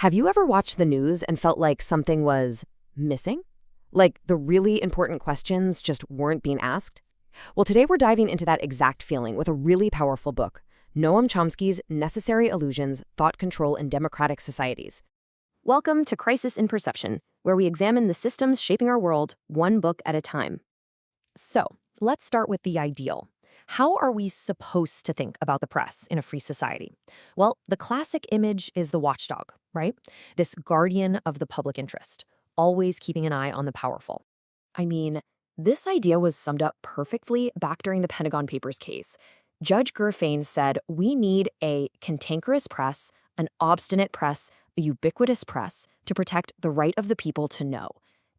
Have you ever watched the news and felt like something was missing? Like the really important questions just weren't being asked? Well, today we're diving into that exact feeling with a really powerful book, Noam Chomsky's Necessary Illusions, Thought Control in Democratic Societies. Welcome to Crisis in Perception, where we examine the systems shaping our world one book at a time. So, let's start with the ideal. How are we supposed to think about the press in a free society? Well, the classic image is the watchdog, right? This guardian of the public interest, always keeping an eye on the powerful. I mean, this idea was summed up perfectly back during the Pentagon Papers case. Judge Gerfain said, we need a cantankerous press, an obstinate press, a ubiquitous press to protect the right of the people to know.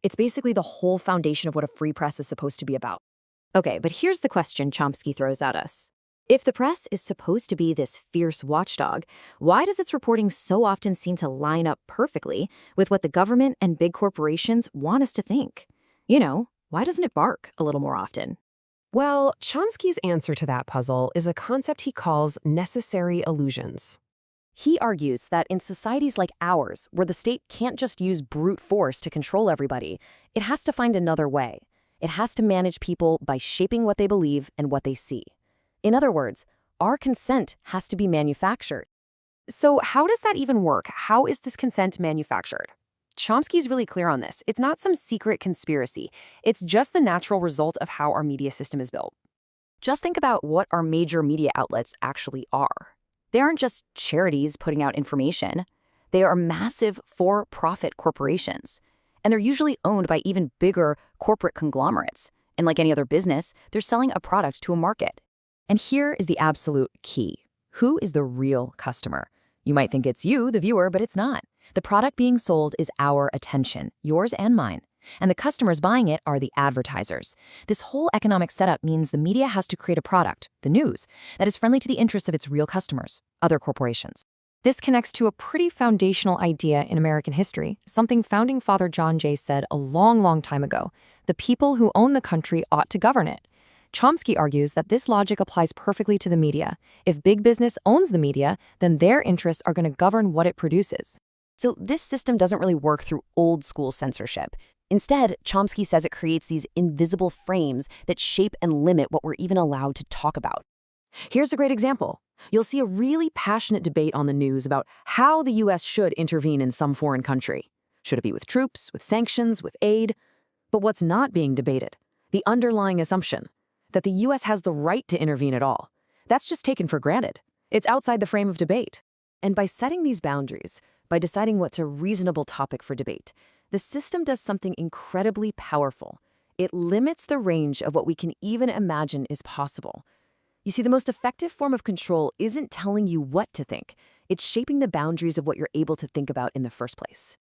It's basically the whole foundation of what a free press is supposed to be about. Okay, but here's the question Chomsky throws at us. If the press is supposed to be this fierce watchdog, why does its reporting so often seem to line up perfectly with what the government and big corporations want us to think? You know, why doesn't it bark a little more often? Well, Chomsky's answer to that puzzle is a concept he calls necessary illusions. He argues that in societies like ours, where the state can't just use brute force to control everybody, it has to find another way. It has to manage people by shaping what they believe and what they see. In other words, our consent has to be manufactured. So how does that even work? How is this consent manufactured? Chomsky's really clear on this. It's not some secret conspiracy. It's just the natural result of how our media system is built. Just think about what our major media outlets actually are. They aren't just charities putting out information. They are massive for-profit corporations. And they're usually owned by even bigger corporate conglomerates. And like any other business, they're selling a product to a market. And here is the absolute key. Who is the real customer? You might think it's you, the viewer, but it's not. The product being sold is our attention, yours and mine. And the customers buying it are the advertisers. This whole economic setup means the media has to create a product, the news, that is friendly to the interests of its real customers, other corporations. This connects to a pretty foundational idea in American history, something founding father John Jay said a long time ago. The people who own the country ought to govern it. Chomsky argues that this logic applies perfectly to the media. If big business owns the media, then their interests are going to govern what it produces. So this system doesn't really work through old-school censorship. Instead, Chomsky says it creates these invisible frames that shape and limit what we're even allowed to talk about. Here's a great example. You'll see a really passionate debate on the news about how the U.S. should intervene in some foreign country. Should it be with troops, with sanctions, with aid? But what's not being debated? The underlying assumption that the U.S. has the right to intervene at all. That's just taken for granted. It's outside the frame of debate. And by setting these boundaries, by deciding what's a reasonable topic for debate, the system does something incredibly powerful. It limits the range of what we can even imagine is possible. You see, the most effective form of control isn't telling you what to think. It's shaping the boundaries of what you're able to think about in the first place.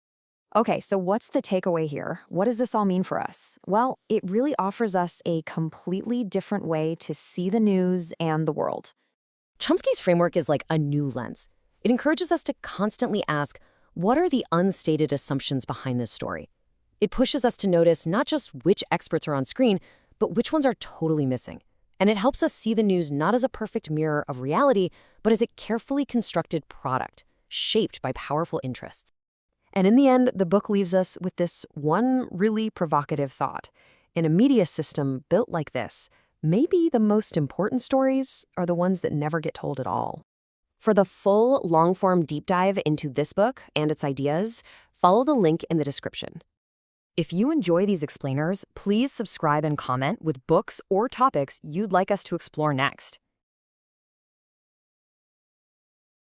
Okay, so what's the takeaway here? What does this all mean for us? Well, it really offers us a completely different way to see the news and the world. Chomsky's framework is like a new lens. It encourages us to constantly ask, what are the unstated assumptions behind this story? It pushes us to notice not just which experts are on screen, but which ones are totally missing. And it helps us see the news not as a perfect mirror of reality, but as a carefully constructed product, shaped by powerful interests. And in the end, the book leaves us with this one really provocative thought. In a media system built like this, maybe the most important stories are the ones that never get told at all. For the full, long-form deep dive into this book and its ideas, follow the link in the description. If you enjoy these explainers, please subscribe and comment with books or topics you'd like us to explore next.